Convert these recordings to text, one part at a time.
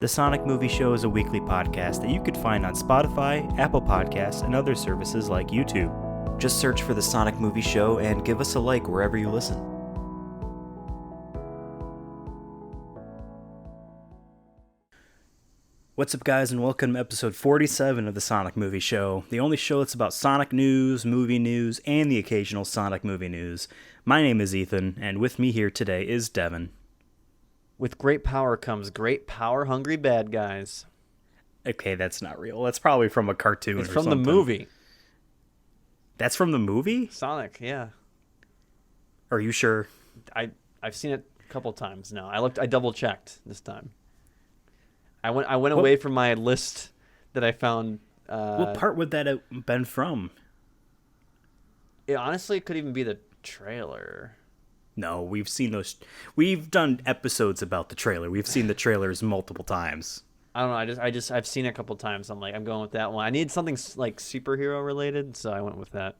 The Sonic Movie Show is a weekly podcast that you could find on Spotify, Apple Podcasts, and other services like YouTube. Just search for The Sonic Movie Show and give us a like wherever you listen. What's up, guys, and welcome to episode 47 of The Sonic Movie Show, the only show that's about Sonic news, movie news, and the occasional Sonic movie news. My name is Ethan, and with me here today is Devin. With great power comes great power-hungry bad guys. Okay, that's not real. That's probably from a cartoon. It's or from something. the movie. That's from the movie? Sonic, yeah. Are you sure? I've seen it a couple times now. I double-checked this time. I went away from my list that I found. What part would that have been from? It honestly could even be the trailer. No, we've seen those. We've done episodes about the trailer. We've seen the trailers multiple times. I don't know. I've seen it a couple times. I'm going with that one. I need something like superhero related, so I went with that.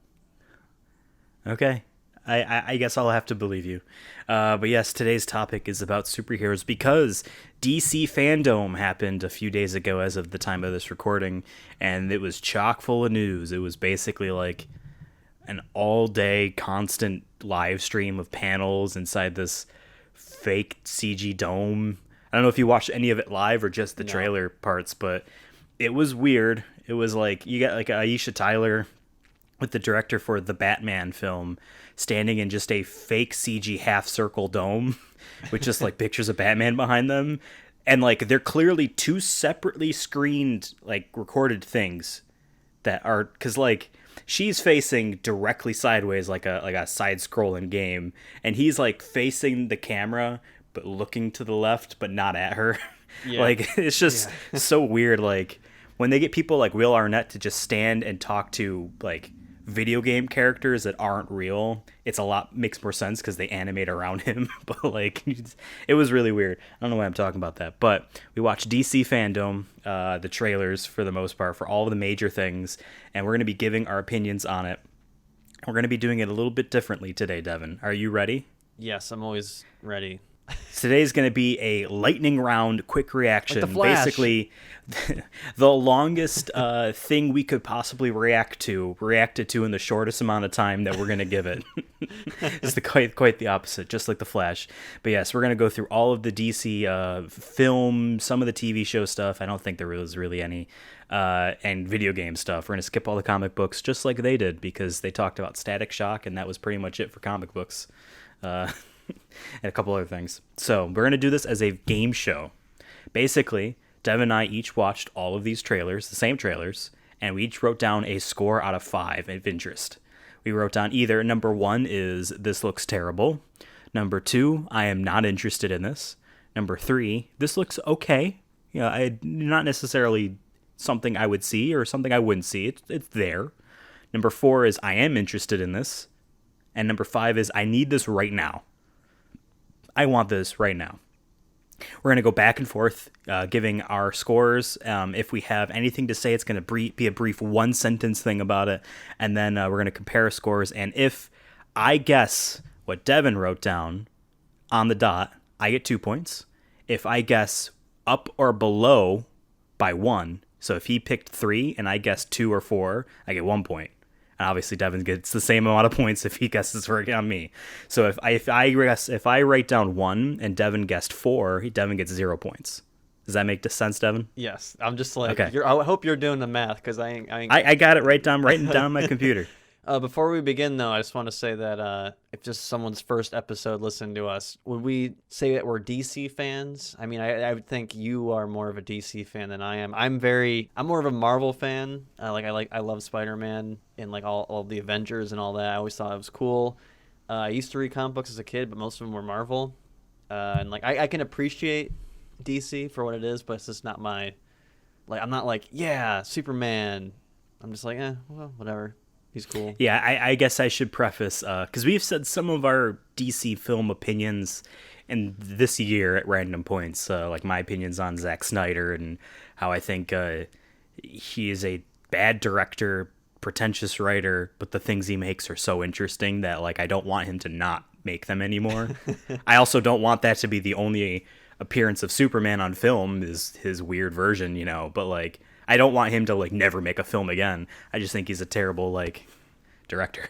Okay. I guess I'll have to believe you. But yes, today's topic is about superheroes because DC FanDome happened a few days ago as of the time of this recording, and it was chock full of news. It was basically like an all-day constant live stream of panels inside this fake CG dome. I don't know if you watched any of it live or just the trailer parts, but it was weird. It was like you got like Aisha Tyler with the director for the Batman film standing in just a fake CG half-circle dome with just like pictures of Batman behind them. And like they're clearly two separately screened like recorded things that are, because like she's facing directly sideways like a side-scrolling game, and he's like facing the camera but looking to the left but not at her. Yeah. Like it's just so weird. Like when they get people like Will Arnett to just stand and talk to like video game characters that aren't real, makes more sense because they animate around him. But like it was really weird. I don't know why I'm talking about that, but we watched DC FanDome, the trailers for the most part for all of the major things, and we're going to be giving our opinions on it. We're going to be doing it a little bit differently today. Devin, are you ready? Yes, I'm always ready. Today's going to be a lightning round, quick reaction. Like the Flash. Basically, the longest thing we could possibly reacted to in the shortest amount of time that we're going to give it. It's quite the opposite, just like the Flash. But yes, we're going to go through all of the DC film, some of the TV show stuff. I don't think there was really any, and video game stuff. We're going to skip all the comic books, just like they did, because they talked about Static Shock, and that was pretty much it for comic books. And a couple other things. So we're going to do this as a game show. Basically, Dev and I each watched all of these trailers, the same trailers, and we each wrote down a score out of 5 of interest. We wrote down either number 1 is this looks terrible, number 2, I am not interested in this, number 3, this looks okay. Not necessarily something I would see or something I wouldn't see. It's there. Number 4 is I am interested in this. And number 5 is I need this right now. I want this right now. We're going to go back and forth giving our scores. If we have anything to say, it's going to be a brief one-sentence thing about it. And then we're going to compare scores. And if I guess what Devin wrote down on the dot, I get 2 points. If I guess up or below by 1, so if he picked 3 and I guessed 2 or 4, I get 1 point. And obviously, Devin gets the same amount of points if he guesses right on me. So if I write down 1 and Devin guessed 4, Devin gets 0 points. Does that make sense, Devin? Yes. I'm just like, okay. I hope you're doing the math because I ain't. I got it writing down on my computer. Before we begin, though, I just want to say that if just someone's first episode listened to us, would we say that we're DC fans? I mean, I would think you are more of a DC fan than I am. I'm more of a Marvel fan. I love Spider-Man and like all the Avengers and all that. I always thought it was cool. I used to read comic books as a kid, but most of them were Marvel. And like I can appreciate DC for what it is, but it's just not my I'm not like, yeah, Superman. I'm just like, well, whatever. He's cool. Yeah, I guess I should preface, because we've said some of our DC film opinions in this year at random points, like my opinions on Zack Snyder and how I think he is a bad director, pretentious writer, but the things he makes are so interesting that like I don't want him to not make them anymore. I also don't want that to be the only appearance of Superman on film is his weird version, but like I don't want him to like never make a film again. I just think he's a terrible like director.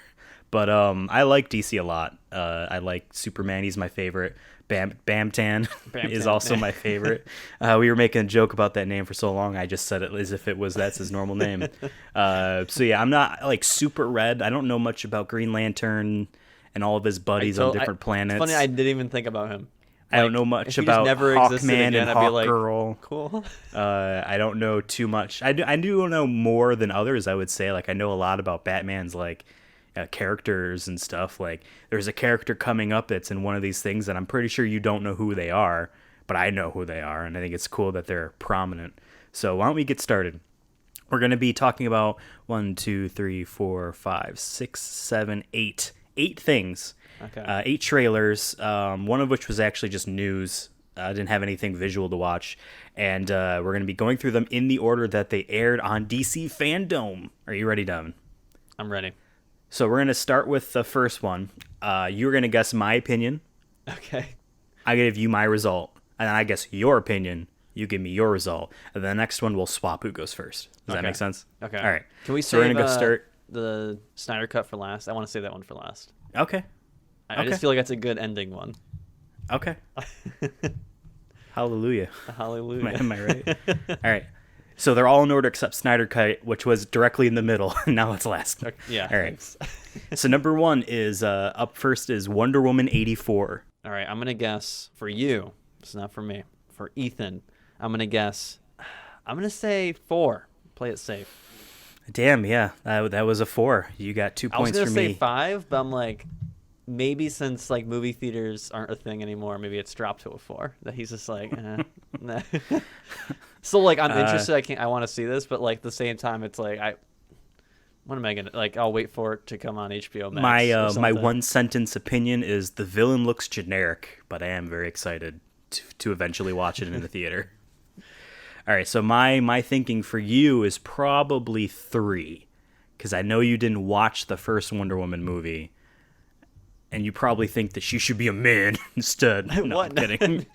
But I like DC a lot. I like Superman. He's my favorite. Bamtan is also my favorite. We were making a joke about that name for so long. I just said it as if that's his normal name. So yeah, I'm not like super read. I don't know much about Green Lantern and all of his buddies on different planets. It's funny, I didn't even think about him. I don't know much about Hawkman and Hawkgirl. Like, cool. I don't know too much. I do know more than others, I would say. Like I know a lot about Batman's like characters and stuff. Like there's a character coming up that's in one of these things, and I'm pretty sure you don't know who they are, but I know who they are, and I think it's cool that they're prominent. So why don't we get started? We're going to be talking about 1, 2, 3, 4, 5, 6, 7, 8 things. Okay. 8 trailers, one of which was actually just news. I didn't have anything visual to watch. And we're going to be going through them in the order that they aired on DC FanDome. Are you ready, Devin? I'm ready. So we're going to start with the first one. You're going to guess my opinion. Okay. I give you my result. And then I guess your opinion. You give me your result. And the next one, we'll swap who goes first. Does that make sense? Okay. All right. Can we so we're save gonna go start the Snyder Cut for last? I want to save that one for last. Okay. I just feel like that's a good ending one. Okay. Hallelujah. Hallelujah. Am I right? All right. So they're all in order except Snyder Cut, which was directly in the middle. Now it's last. Okay. Yeah. All right. So number 1 is up first is Wonder Woman 84. All right. I'm going to guess for you. It's not for me. For Ethan, I'm going to say 4. Play it safe. Damn, yeah. That was a 4. You got 2 points for me. I was going to say 5, but I'm like, maybe since like movie theaters aren't a thing anymore, maybe it's dropped to a 4. That he's just like, nah. So like I'm interested. I want to see this, but like at the same time, it's like what am I gonna like? I'll wait for it to come on HBO Max. My one sentence opinion is the villain looks generic, but I am very excited to eventually watch it in the theater. All right, so my thinking for you is probably 3, because I know you didn't watch the first Wonder Woman movie. And you probably think that she should be a man instead. No, what? I'm kidding.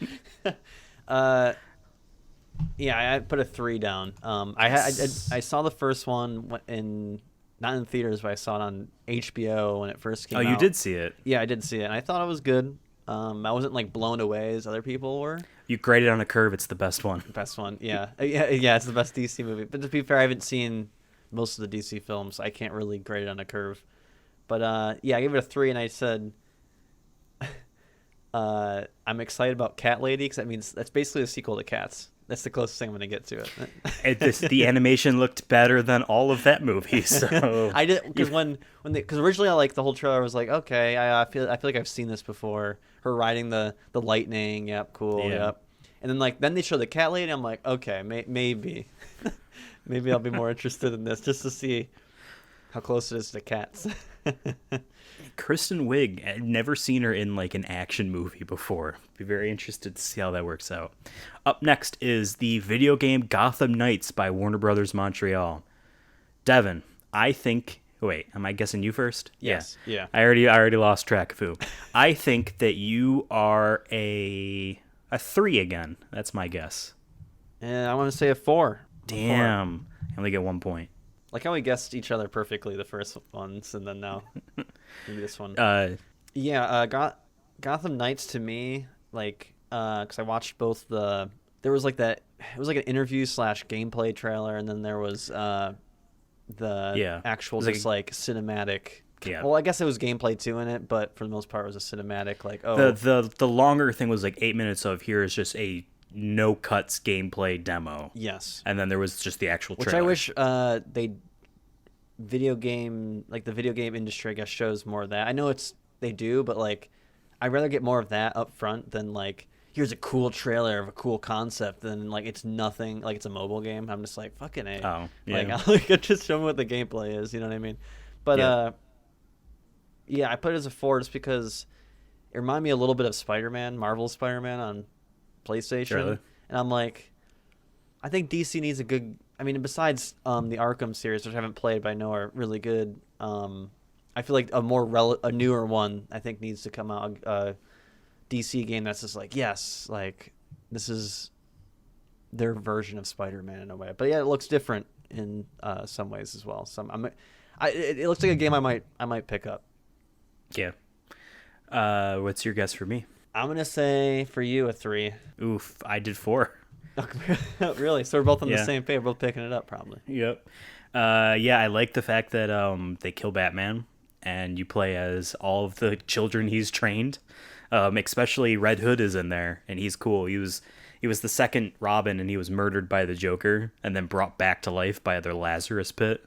Yeah, I put a 3 down. I saw the first one not in theaters, but I saw it on HBO when it first came out. Oh, you did see it? Yeah, I did see it, and I thought it was good. I wasn't like blown away as other people were. You grade it on a curve. It's the best one. Best one, yeah. Yeah, it's the best DC movie. But to be fair, I haven't seen most of the DC films. I can't really grade it on a curve. But yeah, I gave it a 3, and I said I'm excited about Cat Lady because that means that's basically a sequel to Cats. That's the closest thing I'm going to get to it. The animation looked better than all of that movie. So I did because because originally I like the whole trailer. I was like, okay, I feel like I've seen this before. Her riding the lightning. Yep, cool. Yeah. Yep. And then they show the Cat Lady. I'm like, okay, maybe I'll be more interested in this just to see how close it is to Cats. Kristen Wiig, I've never seen her in like an action movie before. Be very interested to see how that works out. Up next is the video game Gotham Knights by Warner Brothers Montreal. Devin, I think. Wait, am I guessing you first? Yes. Yeah. I already lost track of who. I think that you are a 3 again. That's my guess. And I want to say a 4. Damn. I only get 1 point. Like how we guessed each other perfectly the first ones, and then now maybe this one. Gotham Knights to me, like, because I watched both there was like that, it was like an interview / gameplay trailer, and then there was the actual just like cinematic. Yeah. Well, I guess it was gameplay too in it, but for the most part it was a cinematic. Like, the longer thing was like 8 minutes of here is just a no cuts gameplay demo. Yes. And then there was just the actual trailer. Which I wish the video game industry, I guess, shows more of that. I know they do, but like I'd rather get more of that up front than like here's a cool trailer of a cool concept than like it's nothing, like it's a mobile game. I'm just like fucking A. Oh, yeah. Like just show me what the gameplay is, you know what I mean? But yeah, I put it as a 4 just because it reminded me a little bit of Spider-Man, Marvel's Spider-Man on PlayStation. Really? And I'm like, I think DC needs a good. I mean, besides the Arkham series, which I haven't played, but I know are really good. I feel like a newer one I think needs to come out. A DC game that's just like, yes, like this is their version of Spider-Man in a way. But yeah, it looks different in some ways as well. It looks like a game I might pick up. Yeah. What's your guess for me? I'm gonna say for you a 3. Oof, I did 4. Really? So we're both on the Yeah. same page. We're both picking it up, probably. Yep. Yeah, I like the fact that they kill Batman and you play as all of the children he's trained. Especially Red Hood is in there, and he's cool. He was the second Robin, and he was murdered by the Joker, and then brought back to life by the Lazarus Pit.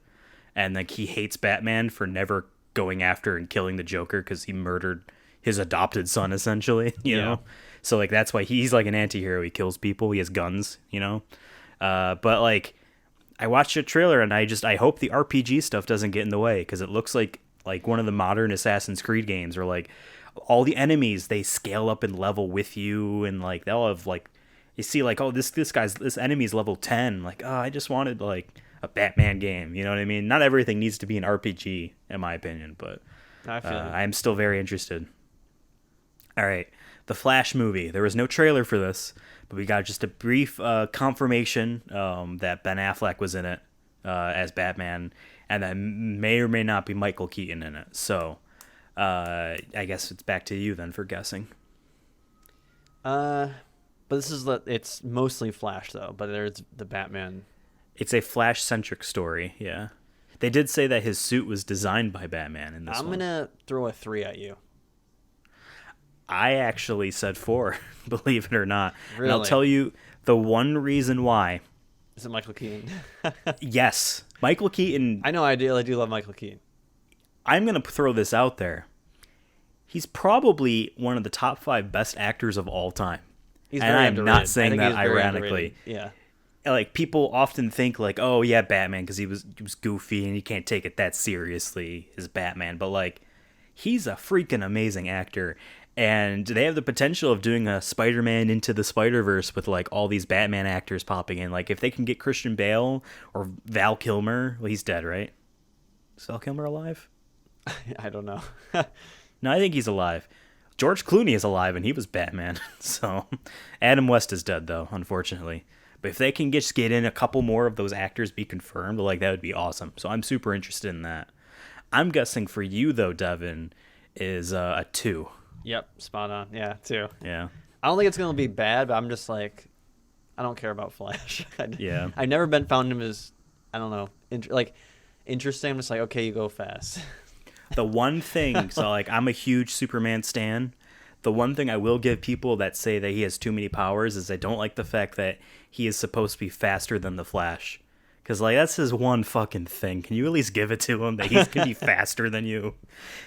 And like he hates Batman for never going after and killing the Joker because he murdered his adopted son, essentially. You know, so like that's why he's like an anti-hero. He kills people. He has guns. You know, but like I watched a trailer, and I hope the RPG stuff doesn't get in the way because it looks like one of the modern Assassin's Creed games, where like all the enemies, they scale up in level with you, and like they'll have like you see like, oh, this enemy's level 10, like, oh, I just wanted like a Batman game, you know what I mean? Not everything needs to be an RPG in my opinion, but I'm still very interested. All right, the Flash movie, there was no trailer for this, but we got just a brief confirmation that Ben Affleck was in it as Batman, and that may or may not be Michael Keaton in it. So I guess it's back to you then for guessing. But it's mostly Flash though. But there's the Batman. It's a Flash-centric story. Yeah, they did say that his suit was designed by Batman in this. I'm gonna throw a 3 at you. I actually said 4, believe it or not. Really? And I'll tell you the one reason why. Is it Michael Keaton? Yes, Michael Keaton. I know. I do love Michael Keaton. I'm going to throw this out there. He's probably one of the top 5 best actors of all time. He's and very I'm underrated. not saying that ironically. Yeah. Like, people often think, like, oh, yeah, Batman, because he was goofy and you can't take it that seriously as Batman. But, like, he's a freaking amazing actor. And they have the potential of doing a Spider-Man Into the Spider-Verse with, like, all these Batman actors popping in. Like, if they can get Christian Bale or Val Kilmer. Well, he's dead, right? Is Val Kilmer alive? I don't know. No, I think he's alive. George Clooney is alive, and he was Batman. So, Adam West is dead, though, unfortunately. But if they can just get in a couple more of those actors be confirmed, like, that would be awesome. So I'm super interested in that. I'm guessing for you, though, Devin, is a 2. Yep, spot on. Yeah, 2. Yeah. I don't think it's gonna be bad, but I'm just like, I don't care about Flash. Yeah. I've never found him as, I don't know, interesting. I'm just like, okay, you go fast. The one thing, so like I'm a huge Superman stan. The one thing I will give people that say that he has too many powers is I don't like the fact that he is supposed to be faster than the Flash. Because like that's his one fucking thing. Can you at least give it to him that he's gonna be faster than you?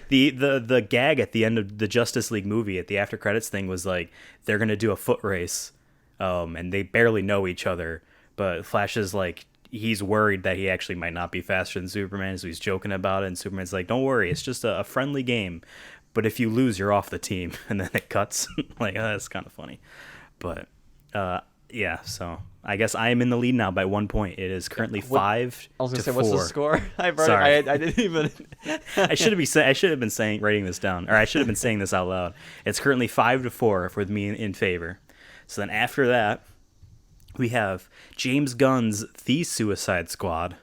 The gag at the end of the Justice League movie at the after credits thing was like they're gonna do a foot race, and they barely know each other. But Flash is like, he's worried that he actually might not be faster than Superman, so he's joking about it, and Superman's like, don't worry, it's just a friendly game, but if you lose, you're off the team. And then it cuts. Like, that's kind of funny. But yeah, so I guess I am in the lead now by 1 point. It is currently 5 I was gonna to say, 4. what's the score? Sorry. I didn't even. I should have been saying writing this down, or I should have been saying this out loud. It's currently 5 to 4 with me in favor. So then after that, we have James Gunn's The Suicide Squad,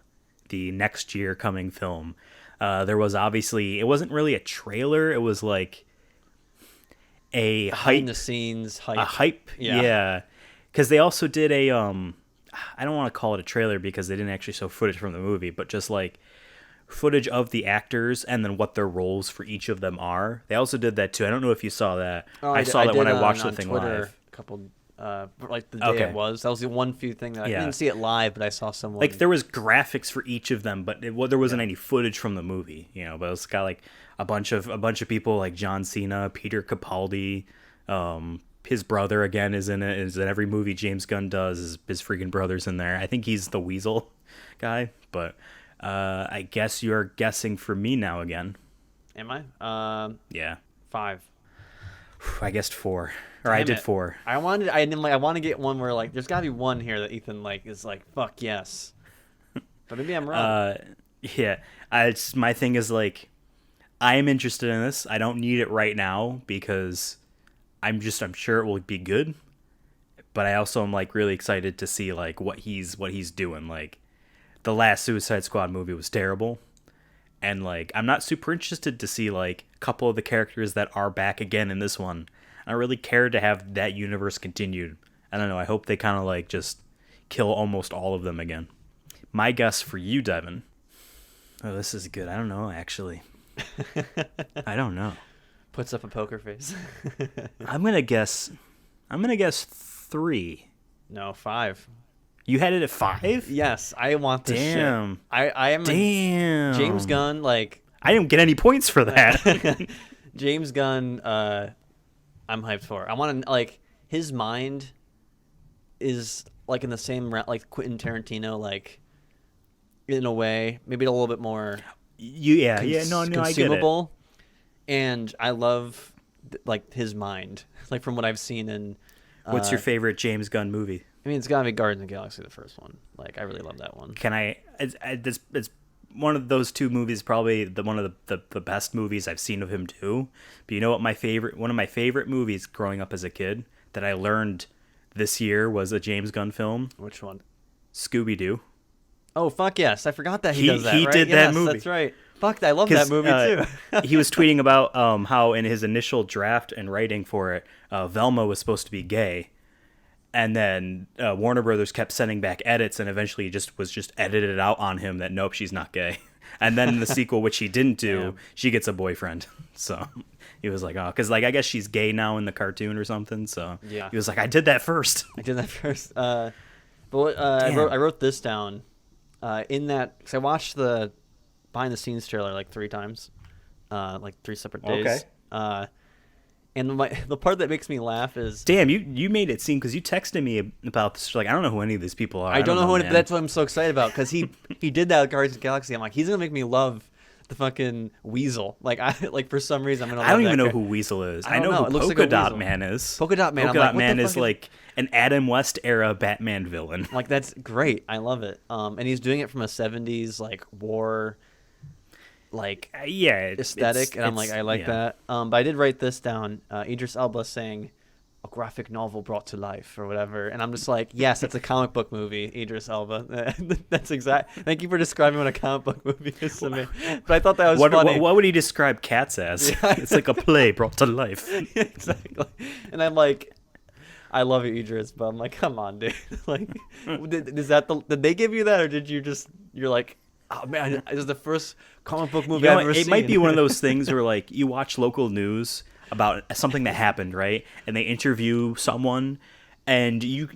the next year coming film. There was obviously, it wasn't really a trailer. It was like a Behind the scenes hype. A hype, yeah. Because they also did a, I don't want to call it a trailer because they didn't actually show footage from the movie, but just like footage of the actors and then what their roles for each of them are. They also did that too. I don't know if you saw that. Oh, I saw that when I watched the on thing Twitter live. A couple, like the day it was. That was the one few thing that I didn't see it live, but I saw someone. Like there was graphics for each of them, but there wasn't any footage from the movie, you know. But it's got like a bunch of people like John Cena, Peter Capaldi, his brother again is in it. Is in every movie James Gunn does. His freaking brother's in there. I think he's the Weasel guy, but I guess you're guessing for me now again. Am I? Yeah. 5. I guessed 4. Or I did 4. I want to get one where like there's got to be one here that Ethan like is like fuck yes. But maybe I'm wrong. Yeah. My thing is like I am interested in this. I don't need it right now because I'm sure it will be good. but I also am like really excited to see like what he's doing. Like the last Suicide Squad movie was terrible, and like I'm not super interested to see like a couple of the characters that are back again in this one. I don't really care to have that universe continued. I don't know. I hope they kind of like just kill almost all of them again. My guess for you, Devin. Oh, this is good. I don't know, actually. I don't know. Puts up a poker face. I'm gonna guess 3. No, 5. You had it at 5? Yes, I want this Damn. shit. I am Damn. James Gunn, like I didn't get any points for that. James Gunn, I'm hyped for. I want to like his mind is like in the same like Quentin Tarantino, like in a way, maybe a little bit more. No, consumable. I get it. And I love like his mind, like from what I've seen in. What's your favorite James Gunn movie? I mean, it's gotta be Guardians of the Galaxy, the first one. Like, I really love that one. It's one of those two movies, probably one of the best movies I've seen of him too. But you know what? One of my favorite movies growing up as a kid that I learned this year was a James Gunn film. Which one? Scooby-Doo. Oh, fuck yes. I forgot that he does that, He right? did that movie. That's right. Fuck, I love that movie too. He was tweeting about how in his initial draft and writing for it, Velma was supposed to be gay. And then Warner Brothers kept sending back edits, and eventually was just edited out on him that nope, she's not gay. And then in the sequel, which he didn't do, she gets a boyfriend. So he was like, oh, because like I guess she's gay now in the cartoon or something. So yeah, he was like, I did that first. But I wrote this down in that because I watched the behind the scenes trailer like 3 times, like 3 separate days. Okay. And the part that makes me laugh is... Damn, you made it seem, because you texted me about this. Like, I don't know who any of these people are. I don't know who any... That's what I'm so excited about, because he did that with Guardians of the Galaxy. I'm like, he's going to make me love the fucking Weasel. Like, for some reason, I'm going to love I don't even know who Weasel is. I know who Polka Dot Man is. Polka Dot Man. Polka Dot Man is like an Adam West era Batman villain. Like, that's great. I love it. And he's doing it from a 70s, like, war... like aesthetic, and I'm like, I like that. But I did write this down. Idris Elba saying a graphic novel brought to life or whatever, and I'm just like, yes, that's a comic book movie, Idris Elba. That's exact. Thank you for describing what a comic book movie is to me. But I thought that was funny. What would he describe Cats as? Yeah. It's like a play brought to life. Exactly. And I'm like, I love you, Idris, but I'm like, come on, dude. Like, did they give you that, or did you just you're like, oh man, this is the first comic book movie I've ever seen. It might be one of those things where like you watch local news about something that happened, right? And they interview someone, and you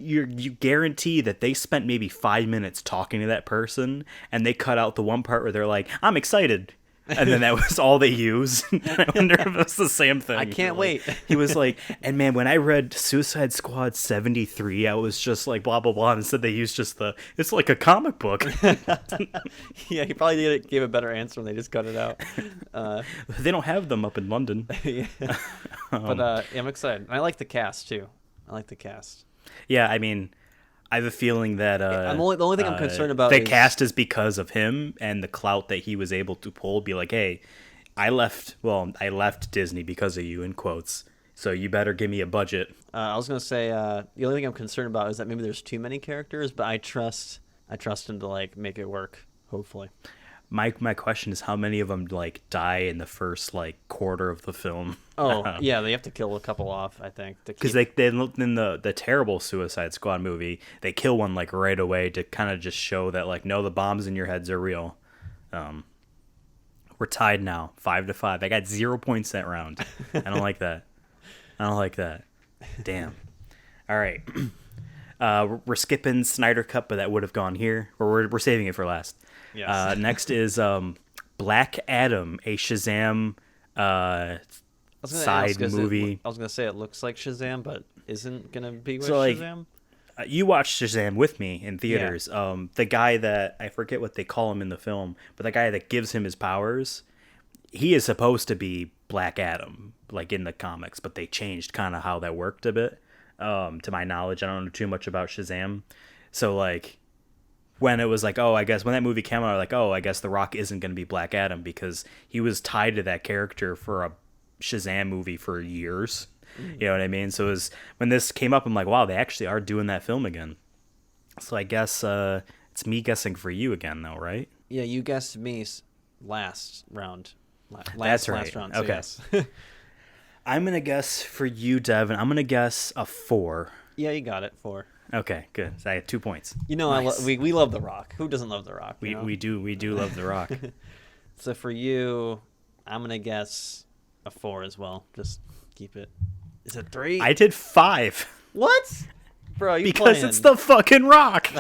guarantee that they spent maybe 5 minutes talking to that person, and they cut out the one part where they're like, "I'm excited." And then that was all they use. I wonder if it's the same thing. I can't wait. He was like, and man, when I read Suicide Squad 73, I was just like, blah, blah, blah. And instead they used just it's like a comic book. Yeah, he probably gave a better answer when they just cut it out. They don't have them up in London. Yeah. But I'm excited. I like the cast, too. I like the cast. Yeah, I mean... I have a feeling that the only thing I'm concerned about the cast is because of him and the clout that he was able to pull. Be like, hey, I left Disney because of you, in quotes. So you better give me a budget. I was gonna say the only thing I'm concerned about is that maybe there's too many characters, but I trust him to like make it work. Hopefully. My question is how many of them like die in the first like quarter of the film? Oh yeah, they have to kill a couple off, I think. Because they in the terrible Suicide Squad movie, they kill one like right away to kind of just show that like no, the bombs in your heads are real. We're tied now, 5-5. I got 0 points that round. I don't like that. Damn. All right. We're skipping Snyder Cut, but that would have gone here. Or we're saving it for last. Yes. Next is Black Adam, a Shazam side movie. I was going to say it looks like Shazam, but isn't going to be with Shazam? You watched Shazam with me in theaters. Yeah. The guy that, I forget what they call him in the film, but the guy that gives him his powers, he is supposed to be Black Adam, like in the comics, but they changed kind of how that worked a bit. To my knowledge, I don't know too much about Shazam. So, like... when it was like, oh, I guess when that movie came out, like, oh, I guess The Rock isn't going to be Black Adam because he was tied to that character for a Shazam movie for years. You know what I mean? So it was, when this came up, I'm like, wow, they actually are doing that film again. So I guess it's me guessing for you again, though, right? Yeah, you guessed me last round. That's right. Last round. So Okay. yes. I'm gonna guess for you, Devin. I'm gonna guess a 4. Yeah, you got it. 4. Okay, good. So I had 2 points. You know, Nice. we love The Rock. Who doesn't love The Rock? We you know? we do love The Rock. So for you, I'm gonna guess a 4 as well. Just keep it. Is it 3? I did 5 What? Bro, you because playing. it's the fucking Rock.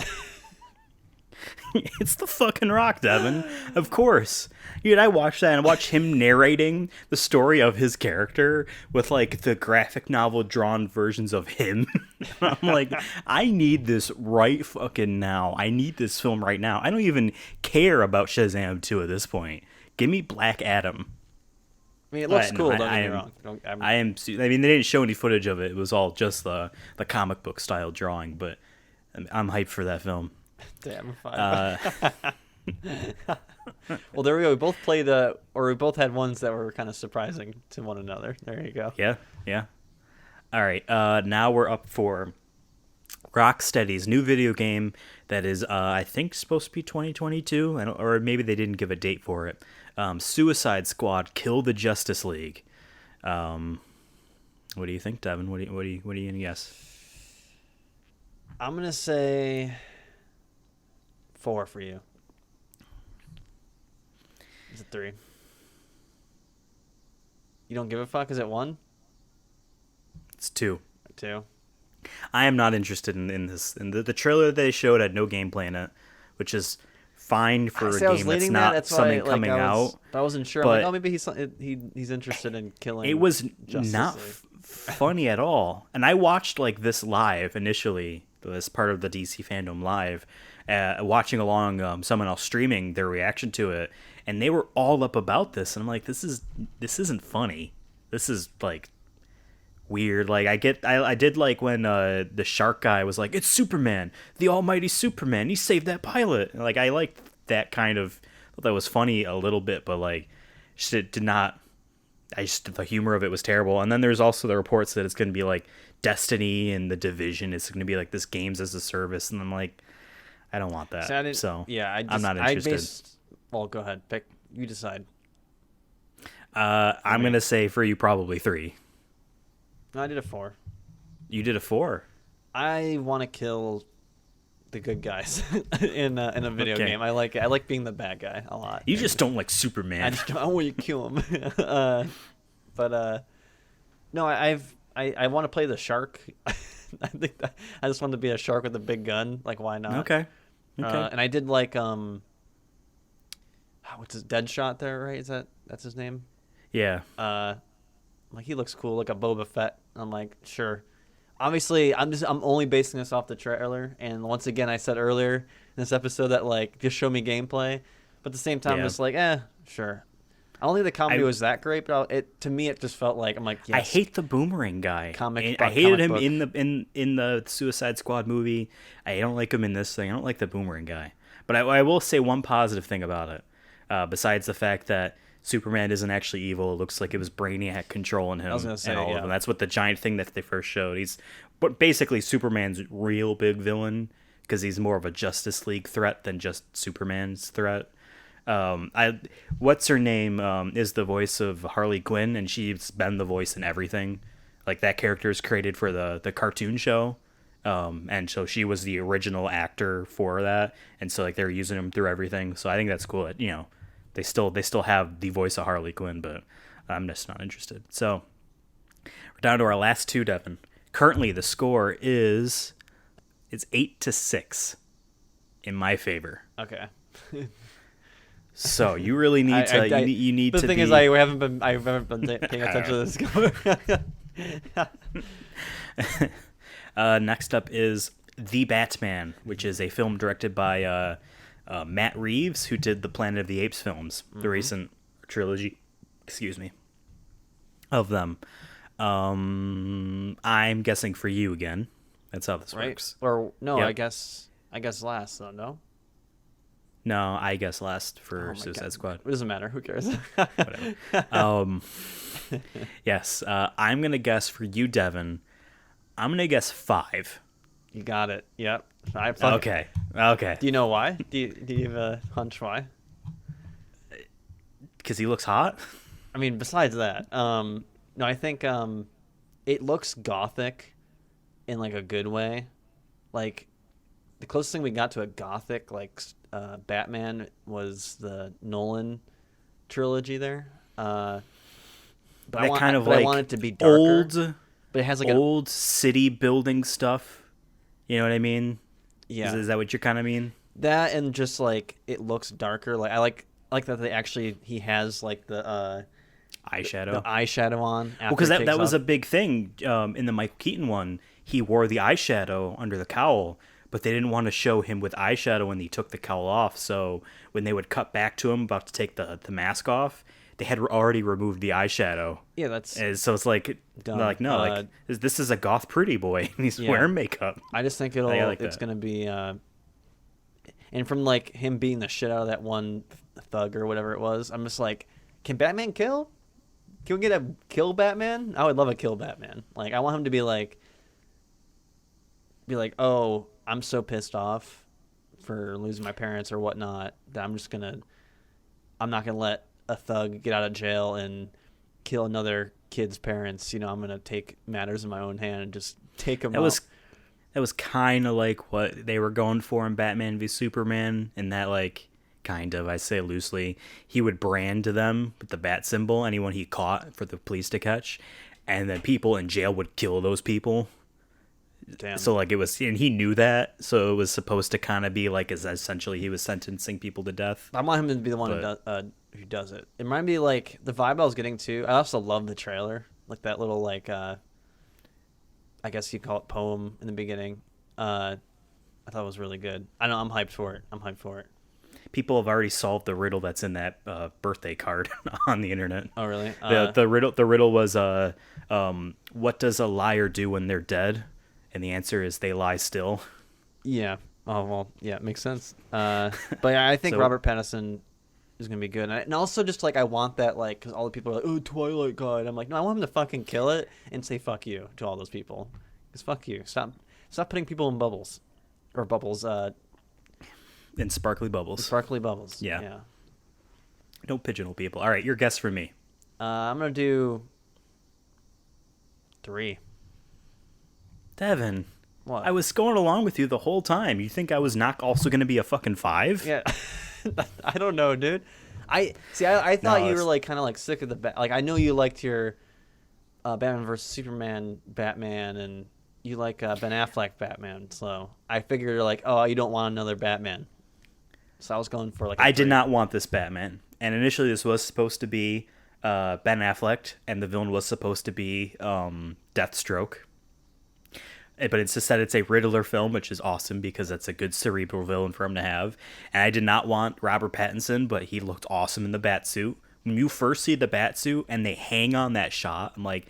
It's the fucking Rock, Devin. Of course. Dude, I watched that and I watched him narrating the story of his character with like the graphic novel drawn versions of him. I'm like, I need this right fucking now. I need this film right now. I don't even care about Shazam 2 at this point. Give me Black Adam. I mean, it looks cool. No, Don't get me wrong. I mean, they didn't show any footage of it. It was all just the comic book style drawing, but I'm hyped for that film. Damn, 5. Well, there we go. We both played we both had ones that were kind of surprising to one another. There you go. Yeah. All right. Now we're up for Rocksteady's new video game that is, I think, supposed to be 2022, or maybe they didn't give a date for it. Suicide Squad: Kill the Justice League. What do you think, Devin? What are you gonna guess? I'm gonna say 4 for you. Is it 3? You don't give a fuck? Is it 1? It's 2. 2. I am not interested in this. And the trailer that they showed had no gameplay in it, which is fine for a game that's not something coming out. I wasn't sure. But I'm like, oh, maybe he's interested in killing. It was Justice not League. funny at all. And I watched like this live initially, this part of the DC FanDome live, watching along someone else streaming their reaction to it, and they were all up about this. And I'm like, this isn't funny. This is like weird. Like I did like when the shark guy was like, it's Superman, the almighty Superman, he saved that pilot. And, like, I liked that kind of, thought that was funny a little bit, but like it did not, the humor of it was terrible. And then there's also the reports that it's going to be like Destiny and The Division. It's going to be like this games as a service, and I'm like, I don't want that. I'm not interested. Well, go ahead, pick. You decide. I'm going to say for you probably 3. No, I did a 4. You did a 4. I want to kill the good guys in a video game. I like being the bad guy a lot. You just don't like Superman. I want you to kill him. No, I want to play the shark. I think I just want to be a shark with a big gun. Like, why not? Okay. And I did like what's his Deadshot there, right? That's his name? Yeah. Like, he looks cool, like a Boba Fett. I'm like, sure. Obviously, I'm only basing this off the trailer, and once again, I said earlier in this episode that, like, just show me gameplay. But at the same time, I'm just like, sure. I don't think the comedy was that great, but to me, it just felt like, I'm like, yes. I hate the Boomerang guy. I hated him in the Suicide Squad movie. I don't like him in this thing. I don't like the Boomerang guy. But I will say one positive thing about it, besides the fact that Superman isn't actually evil. It looks like it was Brainiac controlling him. I was gonna say, and all of them. That's what the giant thing that they first showed. He's basically Superman's real big villain, because he's more of a Justice League threat than just Superman's threat. What's her name is the voice of Harley Quinn, and she's been the voice in everything. Like, that character is created for the cartoon show, and so she was the original actor for that, and so like they're using him through everything. So I think that's cool. You know, they still have the voice of Harley Quinn, but I'm just not interested. So we're down to our last 2, Devin. Currently, the score is 8-6 in my favor. Okay. So you really need to. You need the to. The thing is, I haven't been paying attention to this. Next up is The Batman, which is a film directed by Matt Reeves, who did the Planet of the Apes films, the recent trilogy. Excuse me. Of them. I'm guessing for you again. That's how this works. Or no, Yep. I guess last though. No. No, I guess last for Suicide Squad. It doesn't matter. Who cares? Whatever. Yes, I'm gonna guess for you, Devin. I'm gonna guess 5. You got it. Yep. Okay. Okay. Do you know why? Do you have a hunch why? Because he looks hot. I mean, besides that, no, I think it looks gothic in like a good way. Like the closest thing we got to a gothic Batman was the Nolan trilogy there. But That kind of like I want it to be darker. old, but it has like old city building stuff. You know what I mean? Yeah. Is that what you kind of mean? That and just like it looks darker. Like I like that he has like the Eyeshadow. the eyeshadow on. Well, because that was a big thing in the Michael Keaton one. He wore the eyeshadow under the cowl, but they didn't want to show him with eyeshadow when he took the cowl off. So when they would cut back to him about to take the mask off, they had already removed the eyeshadow. Yeah, that's and so it's like dumb. Like no, like this is a goth pretty boy and he's wearing makeup. I just think it's gonna be and from like him beating the shit out of that one thug or whatever it was, I'm just like, can Batman kill? Can we get a kill Batman? I would love a kill Batman. Like I want him to be like, oh, I'm so pissed off for losing my parents or whatnot that I'm not gonna let a thug get out of jail and kill another kid's parents. I'm gonna take matters in my own hand and just take them out. That was kind of like what they were going for in Batman v Superman, and that like kind of, I say loosely, he would brand to them with the bat symbol anyone he caught for the police to catch, and then people in jail would kill those people. Damn. So like it was, and he knew that, so it was supposed to kind of be like as essentially he was sentencing people to death. I want him to be the one who does it. It reminded me like the vibe I was getting too. I also love the trailer, like that little like I guess you call it poem in the beginning. I thought it was really good. I know I'm hyped for it. People have already solved the riddle that's in that birthday card on the internet. Oh really? The riddle was what does a liar do when they're dead? And the answer is they lie still. Yeah. Oh well. Yeah, it makes sense. But yeah, I think Robert Pattinson is gonna be good, and also just like I want that like because all the people are like, oh, Twilight guy, and I'm like, no, I want him to fucking kill it and say fuck you to all those people. Because fuck you. Stop putting people in bubbles, or bubbles. In sparkly bubbles. Sparkly bubbles. Yeah. Yeah. Don't pigeonhole people. All right, your guess for me. I'm gonna do 3. Devin, what? I was going along with you the whole time. You think I was not also going to be a fucking 5? Yeah. I don't know, dude. I thought you were like kind of like sick of the like I know you liked your Batman vs Superman Batman, and you like Ben Affleck Batman. So I figured you're like, oh, you don't want another Batman. So I was going for like I did not want this Batman. And initially this was supposed to be Ben Affleck, and the villain was supposed to be Deathstroke. But it's just said it's a Riddler film, which is awesome because that's a good cerebral villain for him to have. And I did not want Robert Pattinson, but he looked awesome in the Batsuit. When you first see the Batsuit and they hang on that shot, I'm like,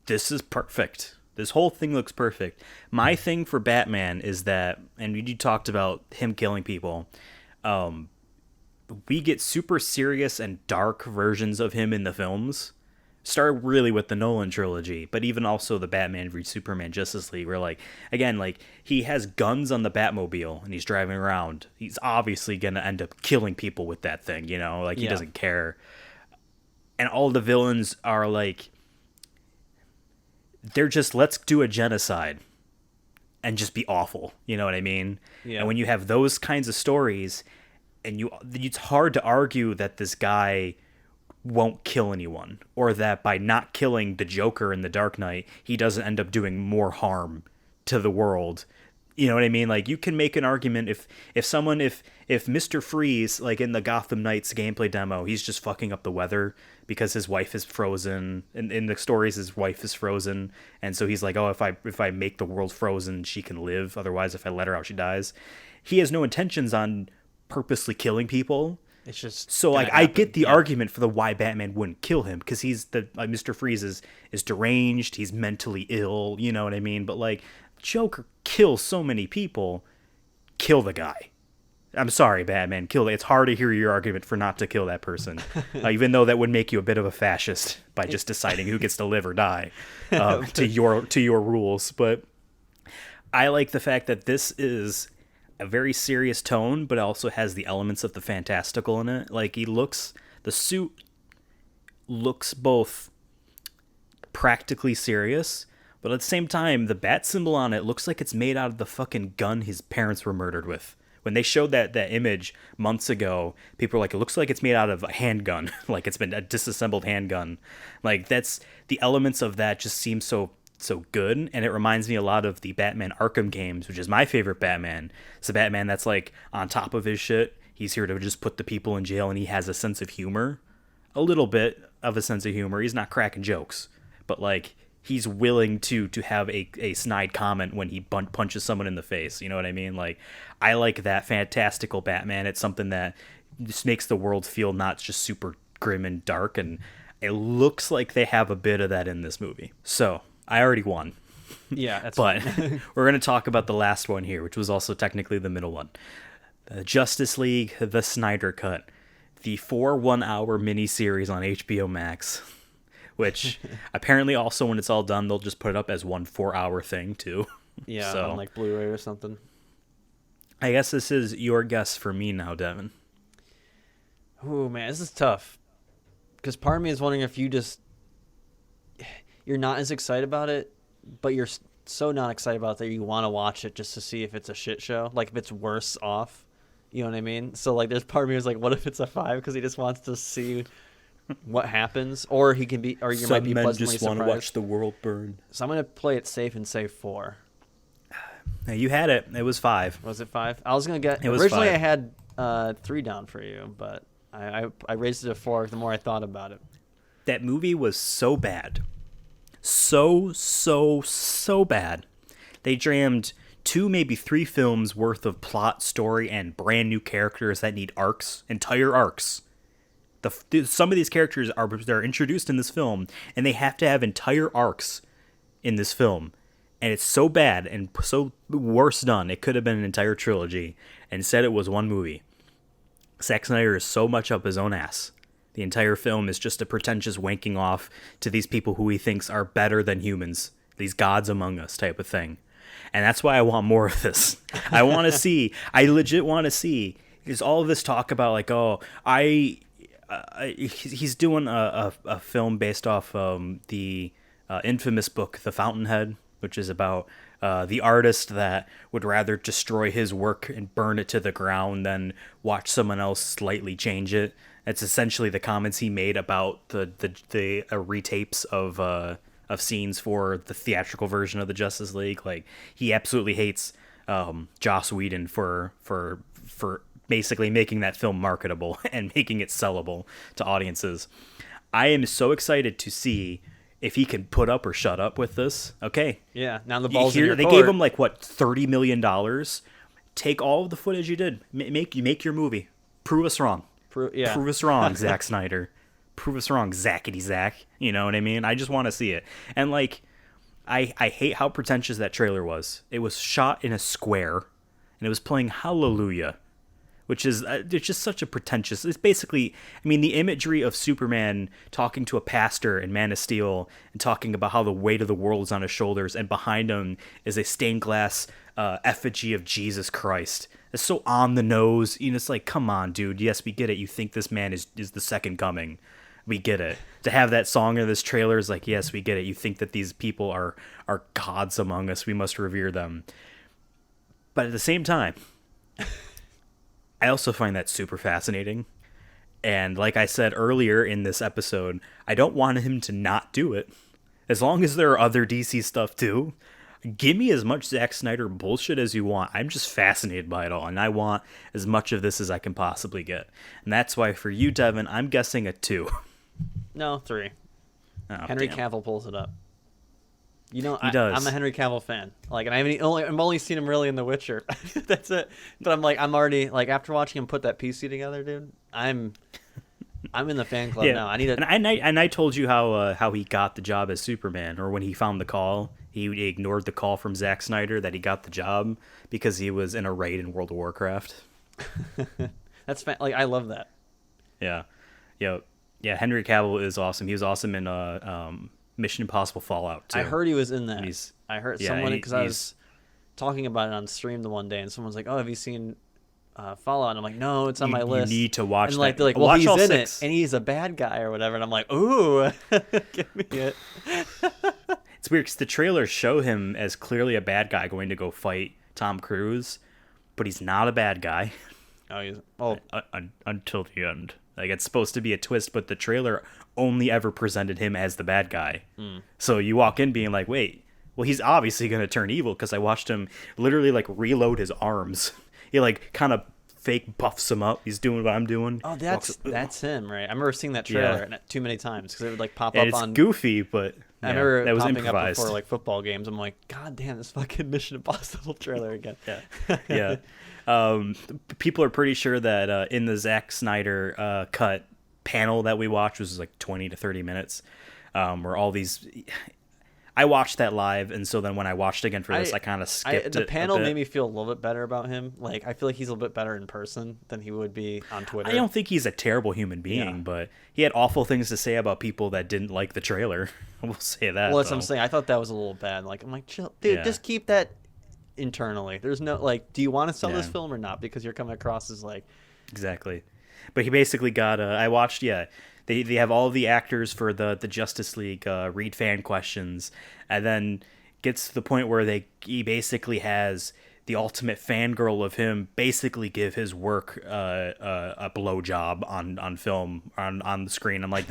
this is perfect. This whole thing looks perfect. My thing for Batman is that, and you talked about him killing people, we get super serious and dark versions of him in the films. Start really with the Nolan trilogy, but even also the Batman v Superman Justice League, where like again, like he has guns on the Batmobile and he's driving around. He's obviously gonna end up killing people with that thing, like he doesn't care. And all the villains are like, they're just, let's do a genocide and just be awful. You know what I mean? Yeah. And when you have those kinds of stories, and it's hard to argue that this guy won't kill anyone, or that by not killing the Joker in The Dark Knight, he doesn't end up doing more harm to the world. You know what I mean? Like, you can make an argument if Mr. Freeze, like in the Gotham Knights gameplay demo, he's just fucking up the weather because his wife is frozen. In the stories, his wife is frozen, and so he's like, oh, if I make the world frozen, she can live. Otherwise, if I let her out, she dies. He has no intentions on purposely killing people. It's just so like I get the argument for the why Batman wouldn't kill him, because he's Mr. Freeze is deranged, he's mentally ill, you know what I mean? But like Joker kills so many people, kill the guy. I'm sorry, Batman, kill it. It's hard to hear your argument for not to kill that person, even though that would make you a bit of a fascist by just deciding who gets to live or die to your rules. But I like the fact that this is a very serious tone, but also has the elements of the fantastical in it. Like, the suit looks both practically serious, but at the same time, the bat symbol on it looks like it's made out of the fucking gun his parents were murdered with. When they showed that image months ago, people were like, it looks like it's made out of a handgun. Like, it's been a disassembled handgun. Like, that's the elements of that just seem so good, and it reminds me a lot of the Batman Arkham games, which is my favorite Batman. It's a Batman that's like on top of his shit. He's here to just put the people in jail, and he has a sense of humor. A little bit of a sense of humor. He's not cracking jokes, but like, he's willing to have a snide comment when he punches someone in the face. You know what I mean? Like, I like that fantastical Batman. It's something that just makes the world feel not just super grim and dark, and it looks like they have a bit of that in this movie. So, I already won. Yeah, that's but we're going to talk about the last one here, which was also technically the middle one. The Justice League, the Snyder Cut. The 4 1-hour miniseries on HBO Max. Which apparently also, when it's all done, they'll just put it up as one 4-hour thing too. Yeah, on like Blu-ray or something. I guess this is your guess for me now, Devin. Oh man, this is tough. Because part of me is wondering if you're not as excited about it, but you're so not excited about it that you want to watch it just to see if it's a shit show. Like, if it's worse off. You know what I mean? So like, there's part of me who's like, what if it's a 5? Because he just wants to see what happens, or he can be, or you might be pleasantly just surprised. Want to watch the world burn. So I'm gonna play it safe and say 4. Now, you had it. It was 5. Was it 5? I was gonna get. It was originally 5. I had 3 down for you, but I raised it to 4 the more I thought about it. That movie was so bad, so bad. They jammed 2, maybe 3 films worth of plot, story, and brand new characters that need arcs, entire arcs. Some of these characters they're introduced in this film, and they have to have entire arcs in this film, and it's so bad and so worse done. It could have been an entire trilogy, and instead it was one movie. Zack Snyder is so much up his own ass. The entire film is just a pretentious wanking off to these people who he thinks are better than humans, these gods among us type of thing, and that's why I want more of this. I legit want to see. There's all of this talk about like, he's doing a film based off the infamous book The Fountainhead, which is about the artist that would rather destroy his work and burn it to the ground than watch someone else slightly change it. That's essentially the comments he made about the retapes of scenes for the theatrical version of the Justice League. Like, he absolutely hates Joss Whedon for basically making that film marketable and making it sellable to audiences. I am so excited to see if he can put up or shut up with this. Okay. Yeah, now the ball's in your court. They gave him like what, $30 million. Take all of the footage you did. Make your movie. Prove us wrong. Prove us wrong, Zack Snyder. Prove us wrong, Zackety Zack. You know what I mean? I just want to see it. And like, I hate how pretentious that trailer was. It was shot in a square, and it was playing Hallelujah, which is it's just such a pretentious. It's basically, I mean, the imagery of Superman talking to a pastor in Man of Steel and talking about how the weight of the world is on his shoulders, and behind him is a stained glass effigy of Jesus Christ. It's so on the nose. You know, it's like, come on, dude. Yes, we get it. You think this man is the second coming. We get it. To have that song in this trailer is like, yes, we get it. You think that these people are gods among us. We must revere them. But at the same time, I also find that super fascinating. And like I said earlier in this episode, I don't want him to not do it. As long as there are other DC stuff too, give me as much Zack Snyder bullshit as you want. I'm just fascinated by it all, and I want as much of this as I can possibly get. And that's why for you, Devin, I'm guessing a 2. No, 3. Oh, Henry damn. Cavill pulls it up. You know, He does. I'm a Henry Cavill fan. Like, and I've only seen him really in The Witcher. That's it. But I'm already like, after watching him put that PC together, dude. I'm in the fan club now. I need to. And I told you how he got the job as Superman, or when he found the call, he ignored the call from Zack Snyder that he got the job because he was in a raid in World of Warcraft. Like I love that. Yeah, yeah. Henry Cavill is awesome. He was awesome in Mission Impossible Fallout too. I heard he was in that. He's I heard yeah, someone because I he's was talking about it on stream the one day, and someone's like, "Oh, have you seen Fallout?" And I'm like, "No, it's on my list." You need to watch. And like that. they're like, "Well, watch he's all in 6. it, and he's a bad guy or whatever." And I'm like, "Ooh, give me it." It's weird because the trailers show him as clearly a bad guy going to go fight Tom Cruise, but he's not a bad guy. Until the end. Like, it's supposed to be a twist, but the trailer only ever presented him as the bad guy. So you walk in being like, wait, well, he's obviously going to turn evil, because I watched him literally like reload his arms. He like kind of fake buffs him up. He's doing what I'm doing. Oh, that's him, right? I remember seeing that trailer too many times because it would like pop up It's on. goofy, but I remember that was popping improvised. up before like football games. I'm like, God damn, this fucking Mission Impossible trailer again. Yeah. People are pretty sure that in the Zack Snyder cut panel that we watched, was like 20 to 30 minutes, where all these. I watched that live, and so then when I watched again for this, I kind of skipped the it. panel made me feel a little bit better about him. Like, I feel like he's a little bit better in person than he would be on Twitter. I don't think he's a terrible human being, but he had awful things to say about people that didn't like the trailer. We'll say that. Well, that's what I'm saying. I thought that was a little bad. Like, I'm like, chill, dude, just keep that internally. There's no, like, do you want to sell this film or not? Because you're coming across as like... Exactly. But he basically got, I watched, they have all the actors for the Justice League read fan questions, and then gets to the point where he basically has the ultimate fangirl of him basically give his work a blowjob on film, on the screen. I'm like,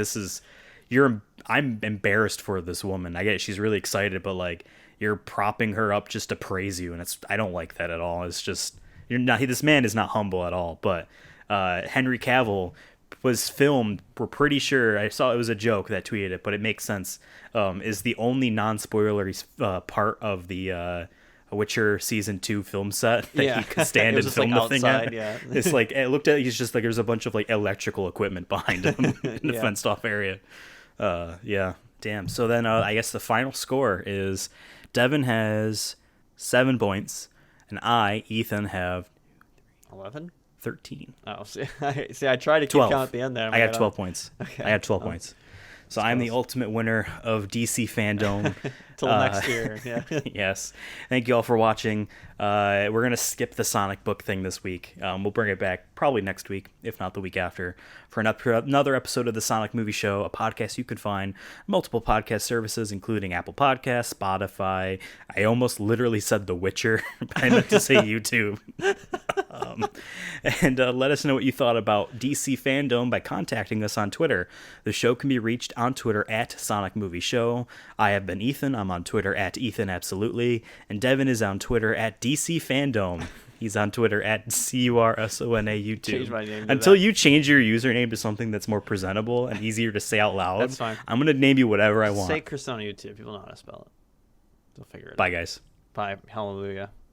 I'm embarrassed for this woman. I get it, she's really excited, but like, you're propping her up just to praise you, and I don't like that at all. It's just, this man is not humble at all. But Henry Cavill was filmed, we're pretty sure, I saw it was a joke that tweeted it, but it makes sense, is the only non-spoilery part of the Witcher season 2 film set that he could stand and film the thing at. It's like, it looked at, he's just like, there's a bunch of like electrical equipment behind him in the fenced off area. Damn. So then I guess the final score is Devin has 7 points, and Ethan, have 11? 13. Oh, see, I tried to keep 12. count at the end there. I got 12 points. Okay. I had 12 points. So I'm the ultimate winner of DC FanDome. Till next year. Yeah. Yes. Thank you all for watching. We're going to skip the Sonic book thing this week. We'll bring it back probably next week, if not the week after, for another episode of the Sonic Movie Show, a podcast you can find multiple podcast services, including Apple Podcasts, Spotify. I almost literally said The Witcher, but I meant to say YouTube. And let us know what you thought about DC FanDome by contacting us on Twitter. The show can be reached on Twitter at Sonic Movie Show. I have been Ethan. I'm on Twitter at Ethan Absolutely. And Devin is on Twitter at DC FanDome. He's on Twitter at CURSONA YouTube. Change my name to Until that. you change your username to something that's more presentable and easier to say out loud, That's fine. I'm going to name you whatever I want. Say Persona YouTube. People know how to spell it. They'll figure it out. Bye, guys. Bye. Hallelujah.